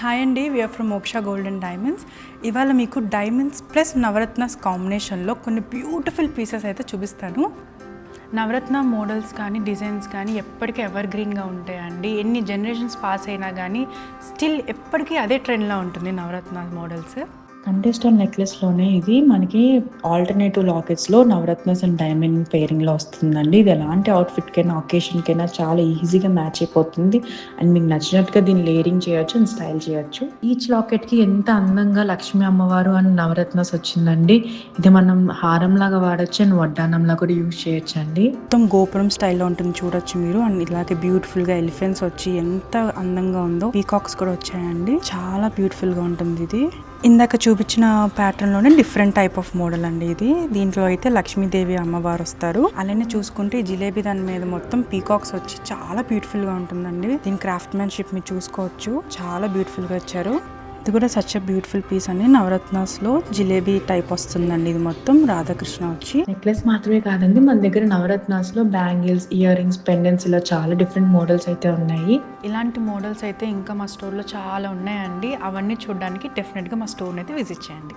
Hi అండి, we are from మోక్ష gold and diamonds. ఇవాళ మీకు డైమండ్స్ ప్లస్ నవరత్నాస్ కాంబినేషన్లో కొన్ని బ్యూటిఫుల్ పీసెస్ అయితే చూపిస్తాను. నవరత్న మోడల్స్ కానీ డిజైన్స్ కానీ ఎప్పటికీ ఎవర్ గ్రీన్గా ఉంటాయండి. ఎన్ని జనరేషన్స్ పాస్ అయినా కానీ స్టిల్ ఎప్పటికీ అదే ట్రెండ్లో ఉంటుంది నవరత్న మోడల్స్. కంటెస్టల్ నెక్లెస్లోనే ఇది మనకి ఆల్టర్నేటివ్ లాకెట్స్లో నవరత్నస్ అండ్ డైమండ్ పేరింగ్లో వస్తుందండి. ఇది ఎలాంటి అవుట్ఫిట్కైనా ఒకేషన్కైనా చాలా ఈజీగా మ్యాచ్ అయిపోతుంది. అండ్ మీకు నచ్చినట్టుగా దీన్ని లేయరింగ్ చేయొచ్చు అండ్ స్టైల్ చేయొచ్చు. ఈచ్ లాకెట్కి ఎంత అందంగా లక్ష్మీ అమ్మవారు అండ్ నవరత్నస్ వచ్చిందండి. ఇది మనం హారంలాగా వాడచ్చు అండ్ వడ్డానంలా కూడా యూజ్ చేయొచ్చు అండి. మొత్తం గోపురం స్టైల్లో ఉంటుంది చూడొచ్చు మీరు. అండ్ ఇలాగే బ్యూటిఫుల్గా ఎలిఫెంట్స్ వచ్చి ఎంత అందంగా ఉందో, పీకాక్స్ కూడా వచ్చాయండి. చాలా బ్యూటిఫుల్గా ఉంటుంది ఇది. ఇందాక చూపించిన ప్యాటర్న్ లోనే డిఫరెంట్ టైప్ ఆఫ్ మోడల్ అండి ఇది. దీంట్లో అయితే లక్ష్మీదేవి అమ్మవారు వస్తారు. అలానే చూసుకుంటే జిలేబీ దాని మీద మొత్తం పీకాక్స్ వచ్చి చాలా బ్యూటిఫుల్ గా ఉంటుందండి. దీని క్రాఫ్ట్ మ్యాన్షిప్ మీరు చూసుకోవచ్చు, చాలా బ్యూటిఫుల్ గా ఇచ్చారు. ఇది కూడా సచ్ ఎ బ్యూటిఫుల్ పీస్ అండి. నవరత్నాస్ లో జిలేబీ టైప్ వస్తుందండి. ఇది మొత్తం రాధాకృష్ణ వచ్చి. నెక్లెస్ మాత్రమే కాదండి, మన దగ్గర నవరత్నాస్ లో బ్యాంగిల్స్, ఇయర్ రింగ్స్, పెండెంట్స్ ఇలా చాలా డిఫరెంట్ మోడల్స్ అయితే ఉన్నాయి. ఇలాంటి మోడల్స్ అయితే ఇంకా మా స్టోర్ లో చాలా ఉన్నాయండి. అవన్నీ చూడడానికి డెఫినెట్ గా మా స్టోర్ అయితే విజిట్ చేయండి.